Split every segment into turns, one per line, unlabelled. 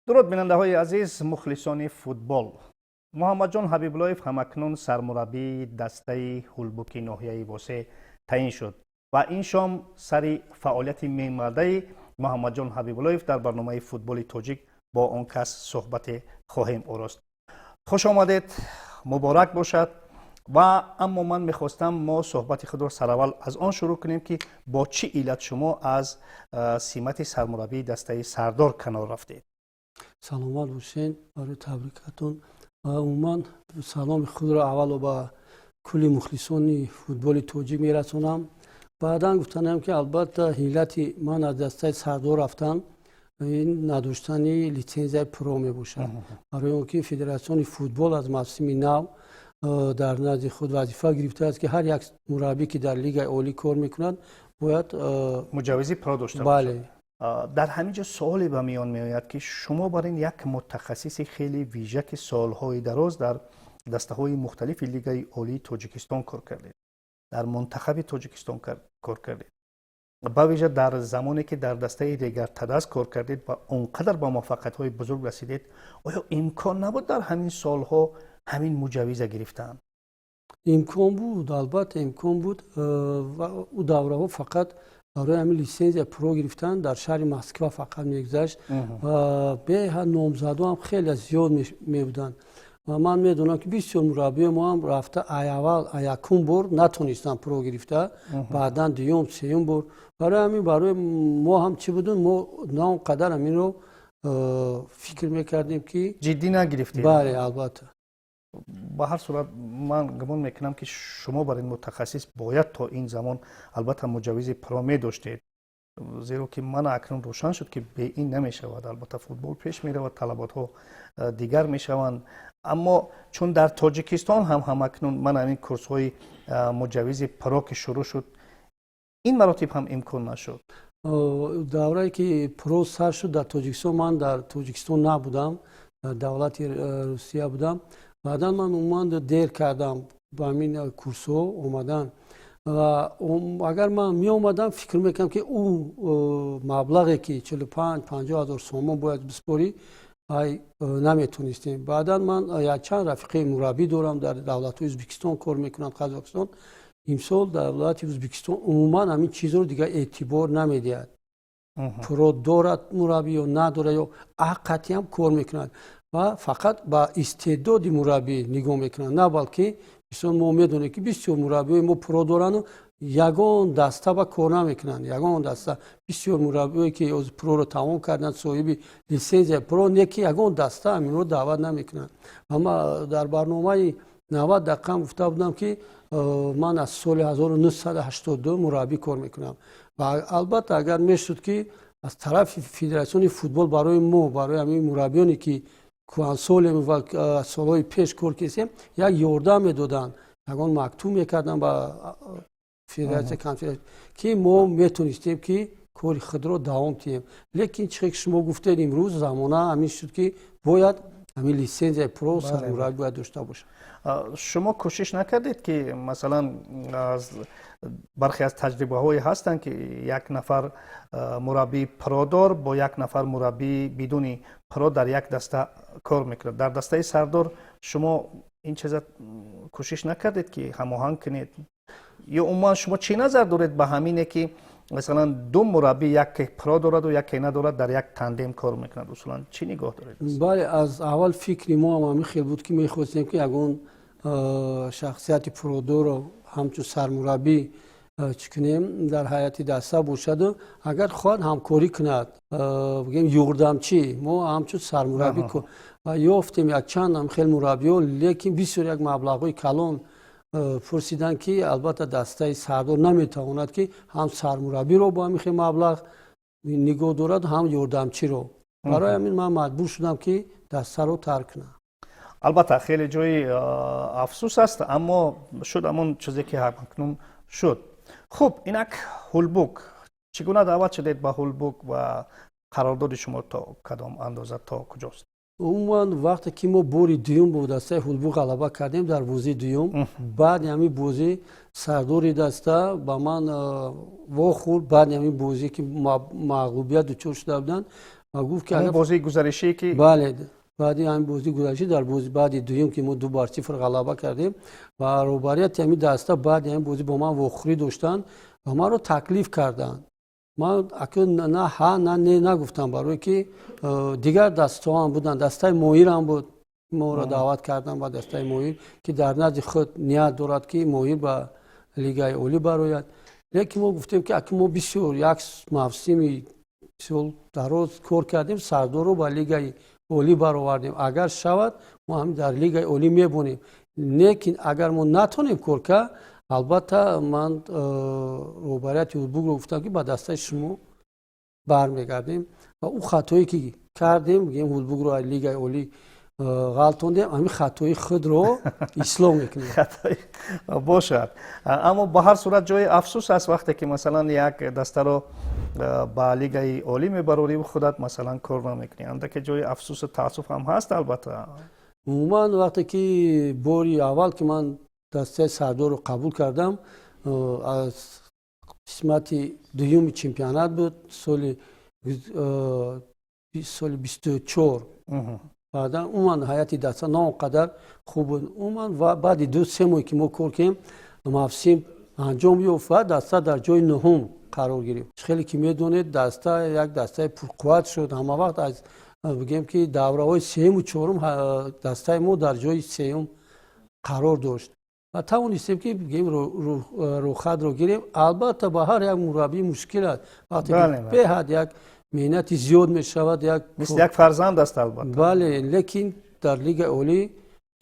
درود بیننده عزیز مخلصان فوتبال. محمد جان حبیباللهیف همکنون سرمربی دسته هولبوک ناحیه واسه تعیین شد و این شام سری فعالیت میمرده محمد جان حبیباللهیف در برنامه فوتبال تاجیک با آن کس صحبت خواهیم آورد. خوش آمدید، مبارک باشد. و اما من میخواستم ما صحبت خود را سراول از آن شروع کنیم که با چه علت شما از سمت سرمربی دسته سردار کنار رفتید؟
سلامت باشین. برای تبریکتون. عموما سلام خود را اول با کلی مخلصان فوتبال توجیه میرسونم. بعدا گفتنم که البته علت من از دسته سردار رفتم این نداشتن لیسانس پرو می باشد. برای اینکه فدراسیون فوتبال از موسم نو در نزد خود وظیفه گرفته است که هر یک مربی که در لیگ عالی کار میکند باید
مجوز پرو داشته باشد. در همینجا سوالی به میان میآید که شما برای یک متخصص خیلی ویژه که سالهای دراز در دسته های مختلف لیگ عالی تاجیکستان کار کردید، در منتخب تاجیکستان کار کردید، با ویژه در زمانی که در دسته دیگر تداس کار کردید و اونقدر با موفقیت های بزرگ رسیدید، آیا امکان نبود در همین سالها همین مجوز گرفتن؟
امکان بود، البته امکان بود و او دوره ها فقط برای همین لیسانس پرو گرفتن در شهر مسکو فقط میگذشت و به هر نامزدا هم خیلی زیاد می بودن و من میدونم که بسیار مربی ما هم رفته اول یکم بار نتونستن پرو گرفته، بعدا دوم سوم بار. برای ما هم چی بودن، ما نه قدر همین رو فکر میکردیم که
جدی نگرفتید.
بله البته.
به هر صورت من گمان میکنم که شما برای متخصص باید تا این زمان البته مجوز پرو می داشتید، زیرا که من اکنون روشن شد که به این نمی شود. البته فوتبال پیش می رود، طلبات ها دیگر می شوند، اما چون در تاجیکستان هم اکنون من همین کورس های مجوز پرو که شروع شد این مراتب هم امکان نشد.
دوره‌ای که پرو سر شد در تاجیکستان، من در تاجیکستان نبودم، در دولت روسیه بودم. بعدا من اومدم دیر کردم با همین کورس ها اومدن و اگر من می اومدم فکر میکنم که اون مبلغی که 45-50 هزار سوم باید بسپاری نمیتونستیم. بعدا من یک چند رفیق مربی دارم در دولت ازبکستان کار میکنم، قزاقستان. امسال در دولت ازبکستان عموما همین چیز رو دیگه اعتبار نمیدهد. پرو دارد مربی یا نداره یا حقیقتی هم کار میکنند و فقط با استعداد مربی نگاه میکنند، نه بلکه بسیار ما میدونیم که بسیار مربی ما پرو دارن و یگان دسته با کار نمیکنند. یگان دسته بسیار مربی که از پرو رو تمام کردن صاحب لیسانس پرو نیکی یگان دسته همین رو دعوت نمیکنند. اما در برنامه 90 دقیقه گفته بودم که من از سال 1982 مربی کار میکنم و البته اگر میشد که از طرف فدراسیون فوتبال برای ما، برای همین مربیانی که سال و سالهای پیش کار کردیم یک یاردم میدادن، یگان مکتوب میکردن با فدراسیون کنفرانس که ما میتونستیم که کار خود رو دوام دهیم. لیکن چه شما گفتید امروز زمانه همین شد که باید همین لیسانس پرو سرمربی باید داشته باشه.
شما کوشش نکردید که مثلا از برخی از تجربه های هستند که یک نفر مربی پرودار با یک نفر مربی بدون پرو در یک دسته کار میکنه؟ در دسته سردار شما این چیزا کوشش نکردید که هماهنگ کنید؟ یا عموما شما چی نظر دارید به همینه که مثلا دو مربی یک پرو دارد و یک ندارد در یک تندم کار میکنند؟ اصولا چی نگاه دارید؟
بله، از اول فکر ما هم خیلی بود که میخواستیم که یگان شخصیت پرودور رو همچون سرمربی چکنیم در هیئت دسته باشد و اگر خواهد همکاری کند بگیم یاردمچی ما همچون سرمربی کن و یافتیم یک چند هم خیلی مربی ها، لیکن بسیار یک مبلغ کلان پرسیدن که البته دسته سردار نمیتواند که هم سرمربی رو با همین خیلی مبلغ نگاه دارد هم یاردمچی رو. برای همین من مجبور شدم که دسته رو ترک کنم.
البته خیلی جای افسوس است، اما شد همون چیزی که همکنون شد. خب اینک هولبوک چگونه دعوت شدید به هولبوک و قرارداد شما تا کدام اندازه تا کجاست؟
عموما وقتی که ما بوری دوم با دسته هولبوک غلبه کردیم در بازی دوم، بعد همین بازی سرداری دسته با من واخورد، بعد همین بازی که مغلوبیت دچار شده بودن و گفت که
اون
اگر
بازی گزارشی که
بله بعد این بازی گذشته در بازی بعد دوم که ما 2-0 غلبه کردیم و روبریت همین دسته بعد این بازی با ما وخوری داشتن و ما رو تکلیف کردن. ما اکنون نه ها نه نه نگفتم برای که دیگر دسته هم بودن، دسته مویر هم بود، ما رو دعوت کردن با دسته مویر که در نزد خود نیت دارد که مویر با لیگ اولی براید. لیکن ما گفتیم که اکنون ما بسیار یک موسمی سال دراز کار کردیم، سردار رو با لیگ اولی برآوردیم. اگر شود ما هم در لیگ اولی میبونیم، لیکن اگر ما نتونیم کار کنیم البته من روبریت هولبورگ رو گفتم که با دسته شما برمیگردیم و اون خطایی که کردیم میگیم هولبورگ رو از لیگ اولی غلطوندیم، همین خطای خود رو اصلاح میکنیم.
خطای باشد، اما به هر صورت جای افسوس است وقتی که مثلا یک دسته رو با لیگ اولی میبروری و خودت مثلا کار نمیکنی. اندک جای افسوس و تاسف هم هست. البته
عموما وقتی که باری اول که من دسته سردار رو قبول کردم از قسمت دوم چمپیونات بود سال 24. بعدا عموما حیاتی دسته نه قدر خوب بود عموما و بعد 2-3 ماه که ما کار کردیم موسم انجام یافت و دسته در جای نهم قرار گرفت. خیلی که میدونید دسته یک دسته پرقوت شد. همه وقت از بگیم که دوره های سوم و چهارم دسته ما در جای سوم قرار داشت و توانستیم که بگیم رو خط رو گیریم. البته با هر یک مربی مشکل است وقتی به حد یک مهنت زیاد می شود
مثل یک فرزند است البته.
بله، لیکن در لیگ اولی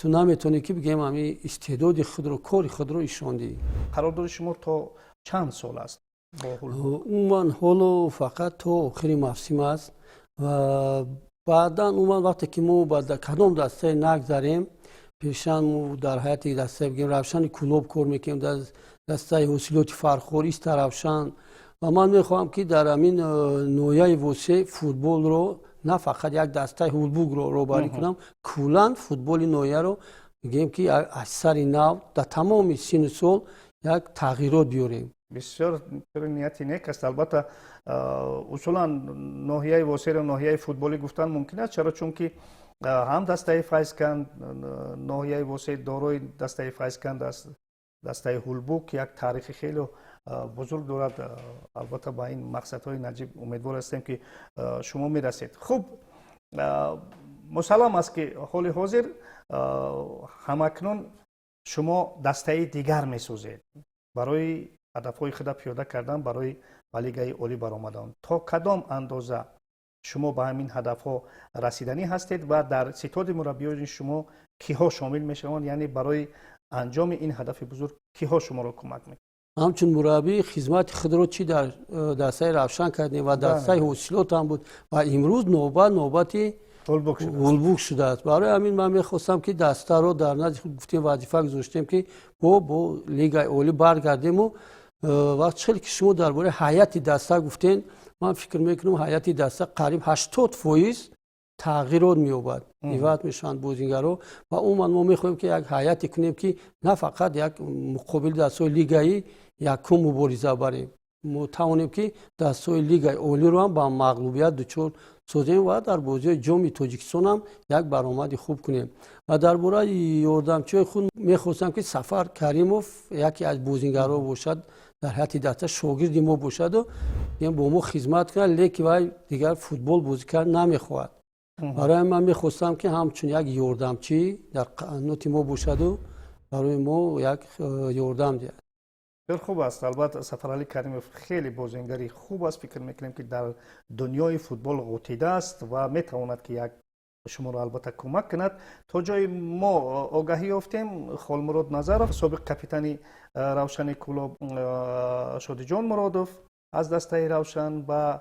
تو نمیتونی که بگیم همین استعداد خود رو کار خود رو نشاندی.
قرارداد شما تا چند سال است با
عموما هولو فقط تا آخر موسم است و بعدا عموما وقتی که ما با کدام دسته نگذاریم پیشن ما در حیات دسته بگیم روشن کلوب کار میکنیم، در دسته حاصلات فرخور است روشن و من میخواهم که در همین نوعی وسیع فوتبال رو نه فقط یک دسته هولبورگ رو روباری کنم، کلا فوتبال نوعی رو بگیم که از سر نو در تمام سن سال یک تغییرات بیاریم.
بسیار نیتی نیک است. البته اصولا ناحیه واسه و ناحیه فوتبالی گفتن ممکن است، چرا چون که هم دسته فایزکند ناحیه واسه دارای دسته فایزکند است. دسته هولبورگ یک تاریخ خیلی بزرگ دارد. البته با این مقصدهای نجیب امیدوار هستیم که شما میرسید. خوب، مسلم است که حال حاضر همکنون شما دسته دیگر میسازید برای هدفهای خود پیاده کردن، برای لیگ اولی برآمدن. تا کدام اندازه شما به همین هدفها رسیدنی هستید و در ستاد مربیان شما کیها شامل میشوند؟ یعنی برای انجام این هدف بزرگ کیها شما را کمک میکنند؟
همچون مربی خدمت خود رو چی در دسته روشن کردیم و دسته حاصلات هم بود و امروز نوبتی هولبورگ شده است. برای همین من میخواستم که دسته رو در نزد گفتیم وظیفه گذاشتیم که با لیگ اولی برگردیم و وقتی که شما درباره هیئت دسته گفتین من فکر میکنم هیئت دسته قریب 80% تغییرات مییابد. نیوت میشن بازیگرا و عموما ما میخوایم که یک هیئتی کنیم که نه فقط یک مقابل دستای لیگایی یکم مبارزه بریم، ما توانیم که دستای لیگ اولی رو هم با مغلوبیت دچار سازیم و در بازی جام تاجیکستان هم یک برآمد خوب کنیم. و درباره یاردمچی خود میخواستم که سفر کریموف یکی از بازیگرا باشد در هیئت دسته، شاگرد ما باشد و با ما خدمت کنه، لیکن وای دیگر فوتبال بازی کرد نمیخواهد. برای من میخواستم که همچون یک یاردمچی در قنات ما باشد و برای ما یک یاردم دهد.
بسیار خوب است. البته سفرعلی کریموف خیلی بازیگری خوب است. فکر میکنیم که در دنیای فوتبال غوطیده است و میتواند که یک شما را البته کمک کند. تا جای ما آگاهی یافتیم خالمراد نظرов سابق کاپیتانی روشن کلوب شادیجان مرادov از دسته روشن و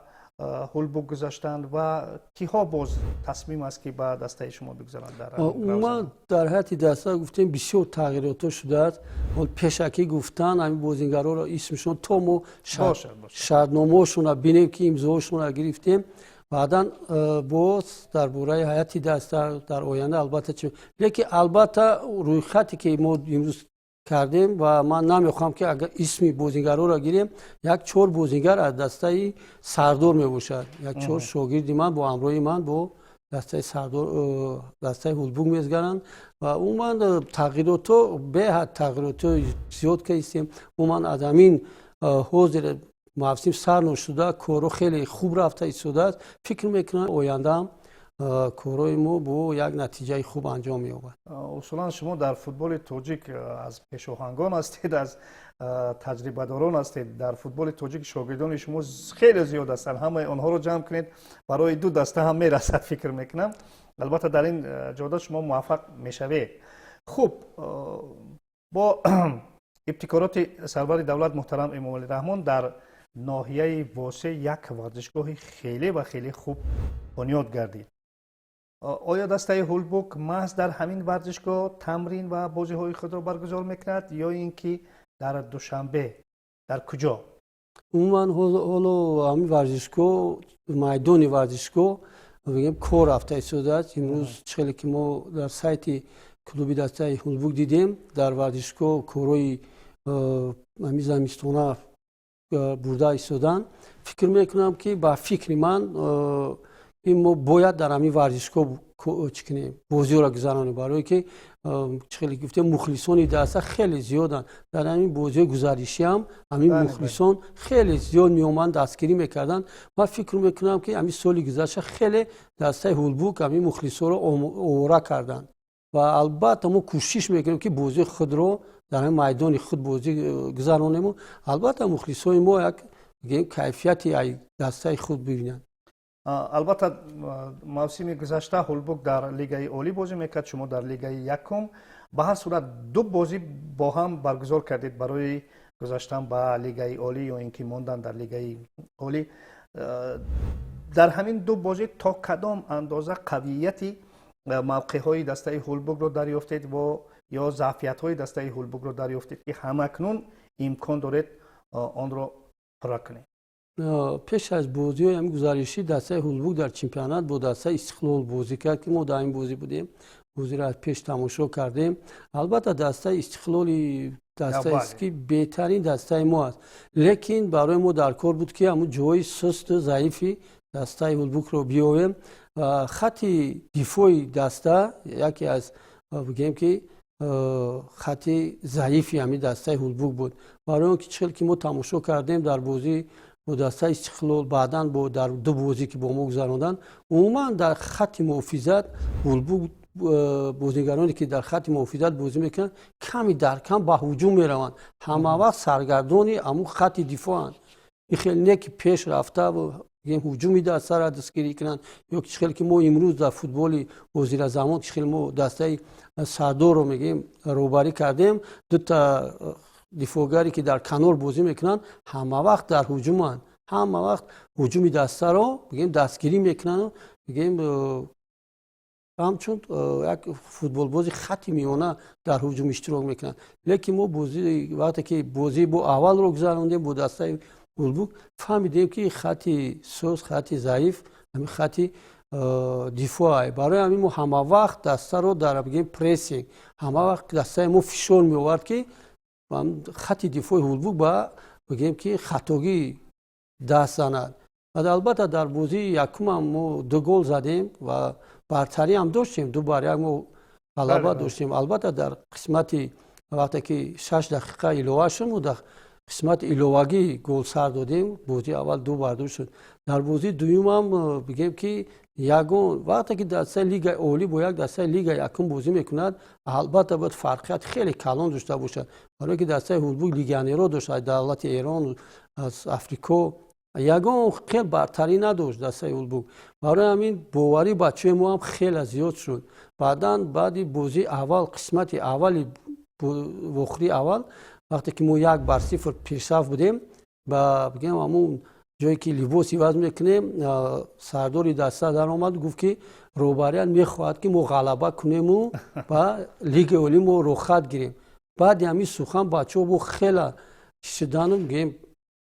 هولبورگ گذاشتند و کیها باز تصمیم است که با دسته شما بگذارند در
ما در حیات دسته گفتیم بسیار تغییرات شده است. پیشکی گفتن همین بازیگرا را اسمشون تا ما شرطنامه‌شون را ببینیم که امضاشون را گرفتیم. بعدا باز درباره هیئت دسته در آینده البته لیکن البته روی خطی که ما امروز کردیم و من نمیخوام که اگر اسم بازیگرا را گیریم یک 4 بازیگر از دسته سردار میباشد، یک 4 شاگرد من با همراه من با دسته سردار دسته هولبوگ میزگرند و عموما تغییرات به حد تغییرات زیاد که هستیم. عموما از همین حوزه موسم سر شده کارو خیلی خوب رفته ایستاده است. فکر میکنم آینده هم کارهای ما با یک نتیجه خوب انجام می‌یابد.
اصولا شما در فوتبال تاجیک از پیشاهنگان هستید، از تجربه داران هستید. در فوتبال تاجیک شاگردان شما خیلی زیاد هستند، همه آنها رو جمع کنید برای 2 دسته هم میرسد فکر میکنم. البته در این جهت شما موفق میشوید. خوب، با ابتکارات سرور دولت محترم امام علی رحمان در ناحیه واسه یک ورزشگاه خیلی و خیلی خوب بنیاد گردید. آیا دسته هولبوگ محض در همین ورزشگاه تمرین و بازی‌های خود را برگزار میکند یا اینکه در دوشنبه در کجا؟
عموما حالا همین ورزشگاه میدان ورزشگاه بگیم کار رفته ایستاده است. امروز چقدر که ما در سایت کلوب دسته هولبوگ دیدیم در ورزشگاه کارهای همین زمستانه برده ایستادن. فکر میکنم که با فکر من این ما باید در همین ورزشگاه بازی را گذرانیم، برای که چخیلی گفته مخلصان دسته خیلی زیادن. در همین بازی گزارشی هم همین مخلصان خیلی زیاد میومدن دستگیری میکردن. من فکر میکنم که همین سال گذشته خیلی دسته هولبوگ همین مخلصان را آواره کردن و البته ما کوشش میکنیم که بازی خود رو در همین میدان خود بازی گذرانیم. البته مخلصان ما یک کیفیتی دسته خود ببینن.
البته موسم گذشته هولبوگ در لیگ عالی بازی میکرد، شما در لیگ یکم. به هر صورت 2 بازی با هم برگزار کردید برای گذاشتن به لیگ عالی یا اینکه ماندن در لیگ عالی. در همین 2 بازی تا کدام اندازه قویتی موقع‌های دسته هولبوگ رو دریافتید و یا ظرفیت‌های دسته هولبوگ رو دریافتید که همکنون امکان دارید آن را پورا کنید؟
پیش از بازی های همین گزارشی دسته هولبوگ در چمپیونات با دسته استقلال بازی کرد که ما در این بازی بودیم، بازی را از پیش تماشا کردیم. البته دسته استقلال دسته است که بهترین دسته ما است، لیکن برای ما در کار بود که همون جای سست و ضعیفی دسته هولبوگ رو بیاوریم. خط دفاعی دسته یکی از بگیم که خط ضعیفی همین دسته هولبوگ بود، برای اون که ما تماشا کردیم در بازی با دسته استقلال، بعداً با در 2 بازی که با ما گذراندن. عموما در خط محافظت هولبوگ بازیگرانی که در خط محافظت بازی میکنن کمی در کم با هجوم میروند، همه وقت سرگردانی همون خط دفاعن. این خیلی نه که پیش رفته و هجومی دسته را دستگیری کنن یا خیلی که ما امروز در فوتبال وزیر زمان خیلی ما دسته سردار رو میگیم روبری کردیم، 2 تا دفاعگری که در کنار بازی میکنن همه وقت در هجومن، همه وقت هجومی دسته رو بگیم دستگیری میکنن، بگیم همچون یک فوتبال بازی خطی میونه در هجوم اشتراک میکنن. لیکن ما بازی وقتی که بازی با اول رو گذراندیم با دسته هولبوگ فهمیدیم که خطی سوز، خطی ضعیف، همین خطی دفاعی. برای همین ما همه وقت دسته رو در بگیم پرسینگ، همه وقت دسته ما فشار می آورد که خط دفاع هولبوگ با بگیم که خطاگی دست زند. البته در بازی یکم هم ما 2 گل زدیم و برتری هم داشتیم، 2-1 ما غلبه داشتیم. البته در قسمت وقتی که 6 دقیقه ایلوه شد در قسمت ایلوگی گل سر دادیم، بازی اول 2-2 شد. در بازی دوم هم بگیم که یگان وقتی که دسته لیگ عالی با یک دسته لیگ یکم بازی میکند البته باید فرقیت خیلی کلان داشته باشد، برای که دسته هولبوگ لیگانی رو داشت از دولت ایران از افریقا یگان خیلی برتری نداشت دسته هولبوگ. برای همین باوری بچه ما هم خیلی زیاد شد. بعد بازی اول قسمت اول وخری اول وقتی که ما 1-0 پیشرفت بودیم و بگیم همون جایی که لباس عوض میکنیم سردار دسته در آمد گفت که روبریان میخواهد که ما غلبه کنیم و لیگ عالی ما رو خط گیریم. بعد همین سخن بچه ها خیلی شدن میگیم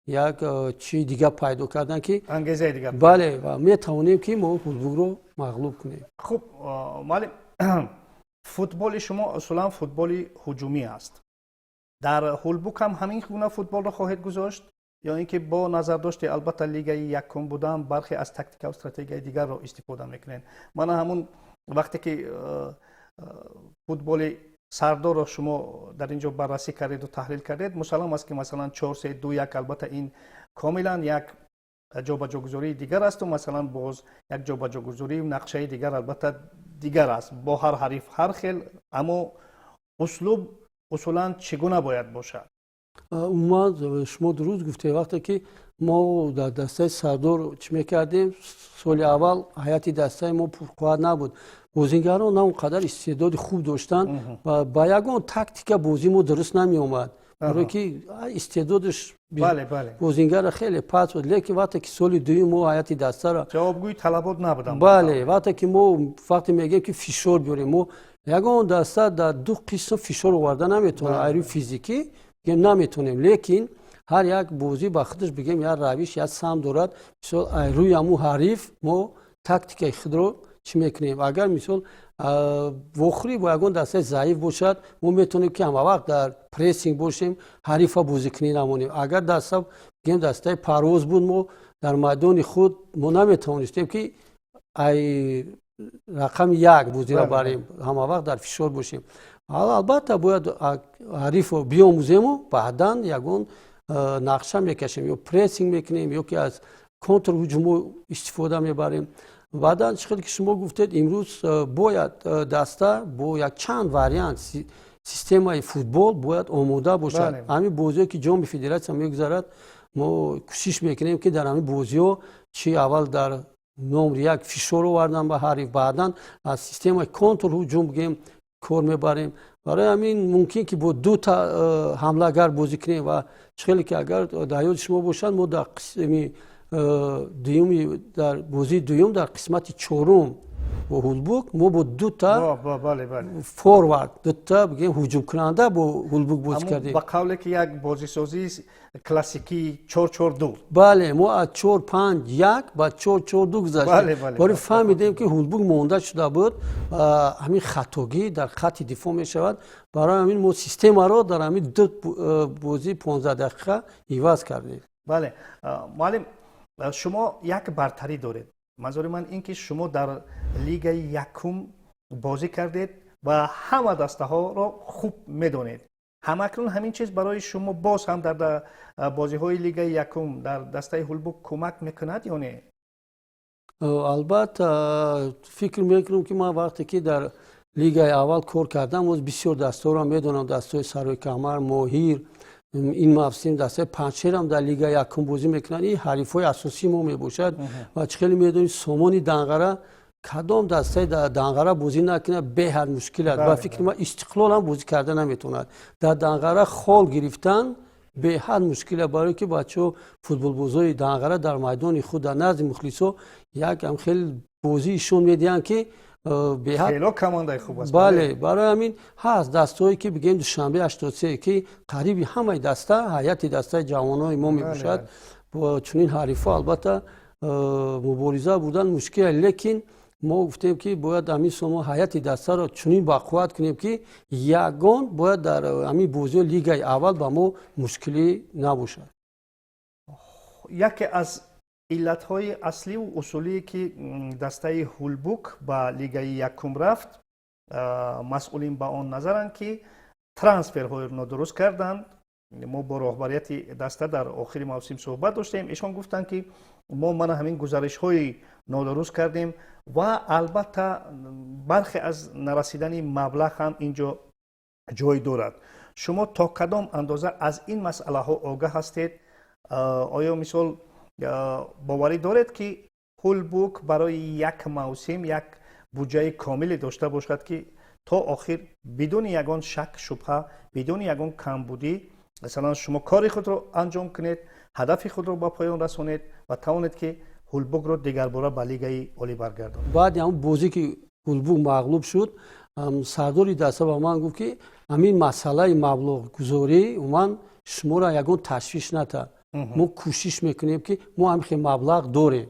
یک چی دیگه پیدا کردن که
انگیزه دیگه
بله و میتوانیم که ما هولبوگ رو مغلوب کنیم.
خب معلم، فوتبال شما اصولا فوتبال هجومی است در هولبوک هم همین گونه فوتبال را خواهید گذاشت یا اینکه با نظر داشته البته لیگ یکم بودن برخی از تاکتیک و استراتژی دیگر را استفاده میکنین؟ من همون وقتی که فوتبال سردار را شما در اینجا بررسی کردید و تحلیل کردید، مسلم است که مثلا 4-3-2-1 البته این کاملا یک جابجاگذاری دیگر است و مثلا باز یک جابجاگذاری نقشه دیگر البته دیگر است با هر حریف هر خیل، اما اسلوب اصولا چگونه باید باشد؟
اومد شما درست گفته. وقتی که ما در دسته سردار چی میکردیم، سال اول حیاتی دسته ما پرقوت نبود، بازیگران نه اونقدر استعداد خوب داشتن و با یگان تاکتیک بازی ما درست نمی اومد، برای که استعدادش بازیگر خیلی پست بود. لیکن وقتی که سال دوم ما حیاتی دسته را
جوابگوی طلبات نبودن.
بله، وقتی که ما وقتی میگیم که فشار بیاریم، ما یگان دسته در دو قسم فشار آورده نمیتونه، ایرو فیزیکی بگیم نمیتونیم، لیکن هر یک بازی با خودش بگیم یا روش یا سم دارد. مثلا روی همون حریف ما تاکتیک خود رو چی میکنیم؟ اگر مثلا وخری با یگان دسته ضعیف باشد، ما میتونیم که همه وقت در پریسینگ باشیم، حریف بازی کنی نمونیم. اگر دسته بگیم دسته پرواز بود، ما در میدان خود ما نمیتونستیم که ای رقم یک بازی را بریم، همه وقت در فشار باشیم. البته باید حریف رو بیاموزیم و بعدا یگان نقشه میکشیم، یا پریسینگ میکنیم یا که از کنتر هجوم استفاده میبریم. بعدا چقدر که شما گفتید امروز باید دسته با یک چند واریانت سیستم فوتبال باید آماده باشد. همین بازی که جام فدراسیون میگذارد، ما کوشش میکنیم که در همین بازی ها چی اول در نمره یک فشار آوردن به حریف، بعدا از سیستم کنتر هجوم بگیم کار میبریم. برای همین ممکن که با دو تا حمله‌گر بازی کنیم و چخیلی که اگر در یاد شما باشد، ما در قسم دوم در بازی دوم در قسمت چهارم با هولبوک ما با دو تا فوروارد، دو تا بگیم هجوم کننده با هولبوک بازی کردیم.
با قولی که یک بازی سازی کلاسیکی 4-4-2.
بله، ما از 4-5-1 با 4-4-2 گذاشتیم. برای فهمیدیم که هولبوک مونده شده بود، همین خطاگی در خط دفاع می شود. برای همین ما سیستم را در همین دو بازی 15 دقیقه عوض کردیم.
بله معلم، شما یک برتری دارید. منظور من این که شما در لیگ یکم بازی کردید و همه دسته ها را خوب میدونید. همکنون همین چیز برای شما باز هم در بازی های لیگ یکم در دسته هولبوک کمک میکند یا نه؟
البته فکر میکنم که من وقتی که در لیگ اول کار کردم، از بسیار دسته را میدونم، دسته سروی کمر، ماهیر، این موسم دسته پنچر هم در لیگ یکم بازی میکنن. این حریفای اساسی ما میباشد و خیلی میدونید سامانی دنغره کدام دسته در دنغره بازی نکنه به هر مشکل است و فکر من استقلال هم بازی کرده نمیتوند. در دنغره خال گرفتن به هر مشکل، برای که بچه‌ها فوتبال بازی دنغره در میدان خود در نزد مخلصا یک هم خیلی بازیشون میدن که به
خیلی کمانده خوب است.
بله، برای همین هست دستهایی که بگیم دوشنبه 83 که قریبی همه دسته هیئت دسته جوانای ما میباشد با چنین حریفا البته مبارزه بودن مشکل، لیکن ما گفتیم که باید همین شما هیئت دسته را چنین بقوت کنیم که یگان باید در همین بازی لیگ اول با ما مشکلی نباشد.
یکی از علتهای اصلی و اصولی که دسته هولبوک با لیگ یکم رفت، مسئولین با آن نظرند که ترانسفرهای نادرست کردند. ما با رهبریت دسته در آخر موسم صحبت داشتیم، ایشان گفتند که ما همین گزارش های نادرست کردیم و البته برخی از نرسیدن مبلغ هم اینجا جای دارد. شما تا کدام اندازه از این مسئله ها آگاه هستید؟ آیا مثال باوری دارید که هولبوک برای یک موسم یک بودجه کاملی داشته باشد که تا آخر بدون یگان شک شبهه، بدون یگان کمبودی مثلا شما کاری خود را انجام کنید، هدف خود را با پایان رسانید و توانید که هولبوک را دیگر باره به لیگ عالی برگردانید؟
بعد همون بازی که هولبوک مغلوب شد، سرداری دسته با من گفت که همین مسئله مبلغ گذاری من شما را یگان تشویش نده، ما کوشش میکنیم که ما هم خیلی مبلغ داریم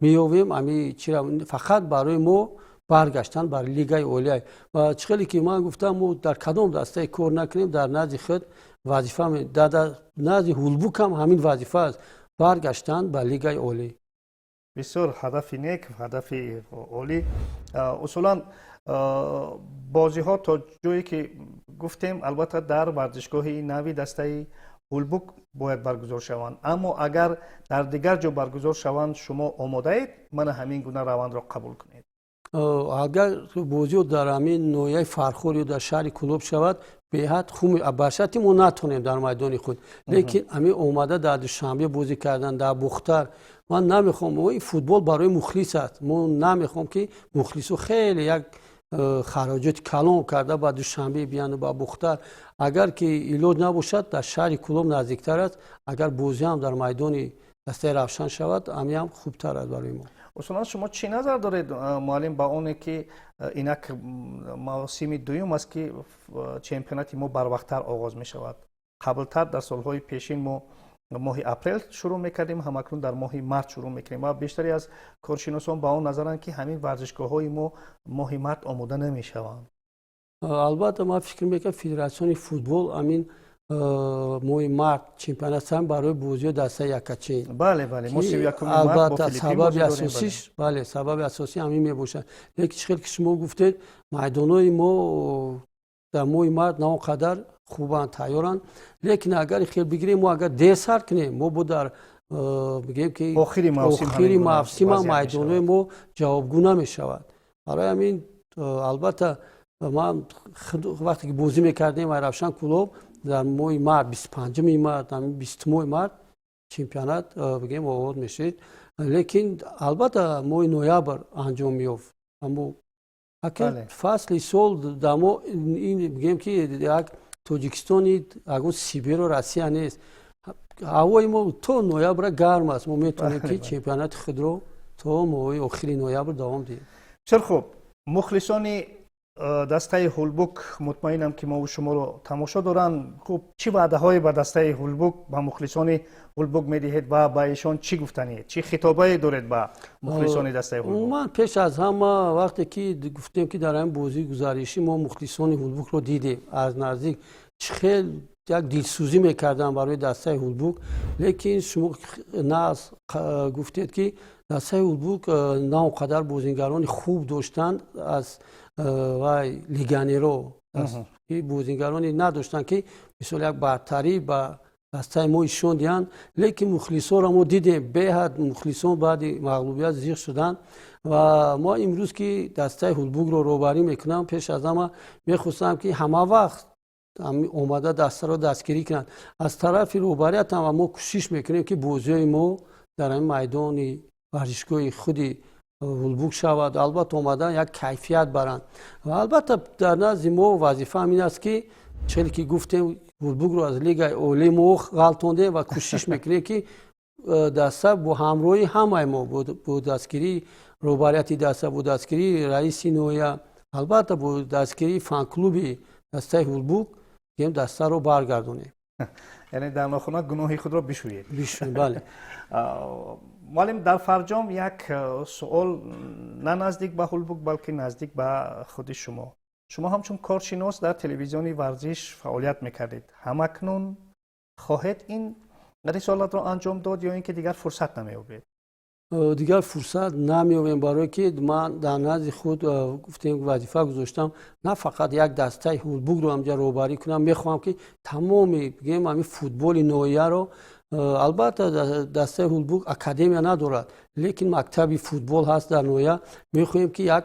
می‌یابیم، همین چرا فقط برای ما برگشتن بر لیگای اولیای و چخلی که من گفتم ما در کدام دسته کار نکنیم در نزد خود وظیفه در نزد هولبوک هم همین وظیفه است برگشتن به لیگای اولی.
بسیار هدف نیک، هدف عالی. اصولا بازی ها تا جایی که گفتیم البته در ورزشگاه نوی دسته هولبوک باید برگزار شوند، اما اگر در دیگر جا برگزار شوند شما آماده اید من همین گونه روند را قبول کنید؟
اگر بازی در همین نوعی فرخور یا در شهر کلوب شود به حد خوب برشتی ما نتونیم در میدان خود، لیکن همین اومده در دوشنبه بازی کردن در بختر. من نمیخوام این فوتبال برای مخلص است، ما نمیخوام که مخلصو خیلی یک خراجات کلان کرده با دوشنبه بیان با بختر. اگر که ایلود نباشد در شهر کلوب نزدیکتر است، اگر بازی هم در میدان دسته روشن شود هم خوبتر است برای ما.
اصولا شما چی نظر دارید معلم با اونه که اینک موسم دوم است که چمپیونات ما بر وقتتر آغاز می شود؟ قبلتر در سالهای پیشین ما ماه اپریل شروع میکردیم، همکنون در ماه مارس شروع میکنیم و بیشتری از کارشناسان با اون نظرند که همین ورزشگاه های ما ماه مارس آماده نمیشوند.
البته ما فکر میکنم فدراسیون فوتبال همین ماه مارس چمپیونات هم برای بازی دسته یکچین.
بله ما 31 مارس با فیلیپین بازی داریم.
بله سبب اساسی همین میباشد. لیکن خیلی که شما گفتید میدانای ما در ماه مارس نه اونقدر خوبان تیارن، لیکن اگر خیلی بگیریم ما اگر دیسر کنیم ما بود در بگیم که
آخری موسم
میدانای ما جوابگو نمیشود. برای همین البته ما وقتی که بازی میکردیم روشن کلوب در ماه مارس 25 مارس 20 مارس چمپیونات بگیم آغاز میشه، لیکن البته ماه نوامبر انجام میافت. اما اگر فصل سال دما این بگیم که یک توجیکستانی اگه سیبیر و روسیه نیست، هوای ما تا نوامبر گرم است، ما میتونیم که چمپیونات خود رو تا ماه آخری نوامبر دوام دهیم.
بسیار خوب. مخلصان دسته هولبوک مطمئنم که ما و شما رو تماشا دارن. خب چی وعده های به دسته هولبوک به مخلصان هولبوک میدهید و با ایشان چی گفتنی، چی خطابه دارید به مخلصان دسته هولبوک؟
من پیش از همه وقتی که گفتیم که در این بازی گزارشی ما مخلصان هولبوک رو دیدیم از نزدیک، خیلی یک دلسوزی میکردن برای دسته هولبوک، لیکن شما ناز گفتید که دسته هولبوک نه اونقدر بازیگران خوب داشتند از وای لیگانیرو، بازیگرانی نداشتن که مثل یک برتری با دسته ما ایشون دیان، لیکن مخلصان را ما دیدیم به حد مخلصان بعد مغلوبیت زیغ شدن و ما امروز که دسته هولبوک رو روبری میکنم پیش از همه میخواستم که همه وقت اومده دسته رو دستگیری کنند. از طرف روبریت هم ما کوشش میکنیم که بازی ما در این میدان ورزشگاه خودی هولبوک شود، البته اومدن یک کیفیت برند و البته در نزد ما وظیفه همین است که چون که گفتیم هولبوک رو از لیگ اولی ما غلطونده و کوشش میکنیم که دسته با همراهی همه ما با دستگیری روبریت دسته، با دستگیری رئیس نویا، البته با دستگیری فن کلوب دسته هولبوک که دسته رو برگردونیم.
یعنی در ناخونا گناه خود را بشویید.
بله.
معلم در فرجام یک سوال نه نزدیک به هولبوک بلکه نزدیک به خود شما همچون کارشناس در تلویزیون ورزش فعالیت میکردید، همکنون خواهید این رسالت را انجام داد یا اینکه دیگر فرصت نمییابید؟
دیگر فرصت نمییابیم، برای که من در نزد خود گفتیم وظیفه گذاشتم نه فقط یک دسته هولبوک رو همجا روبری کنم، میخوام که تمام بگیم همین فوتبال نوعیه رو، البته دسته هولبوک اکادمی ندارد لیکن مکتب فوتبال هست در نوعیه، میخوایم که یک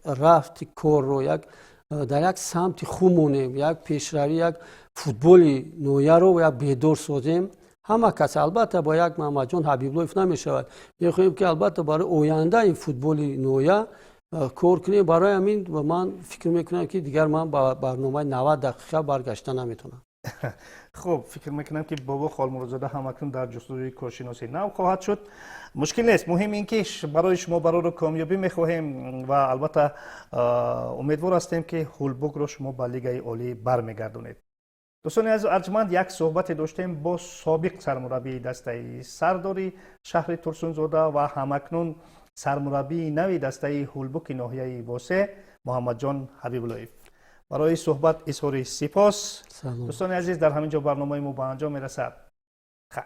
رفت کار رو در یک سمت خوب مونیم، یک پیشروی یک فوتبال نوعیه رو یک بهدار سازیم. همه کس البته با یک محمد جان حبیبلوف نمیشود، میخوایم که البته برای آینده این فوتبال نوعیه کار کنیم. برای همین و من فکر میکنم که دیگر من با برنامه 90 دقیقه برگشتن نمیتونم.
خب فکر میکنم که بابا خالمرزاده همکنون در جستجوی کارشناسی نو خواهد شد. مشکل نیست، مهم این که برای شما برای کامیابی میخواهیم و البته امیدوار هستیم که هولبوک رو شما به لیگ عالی برمیگردونید. دوستان از ارجمند یک صحبت داشتیم با سابق سرمربی دسته سرداری شهر ترسونزاده و همکنون سرمربی نوی دسته هولبوک ناحیه واسه محمد جان حبیب‌اللهیف. برای صحبت اظهار سپاس. دوستان عزیز، در همینجا برنامه ما به انجام میرسد. خیر.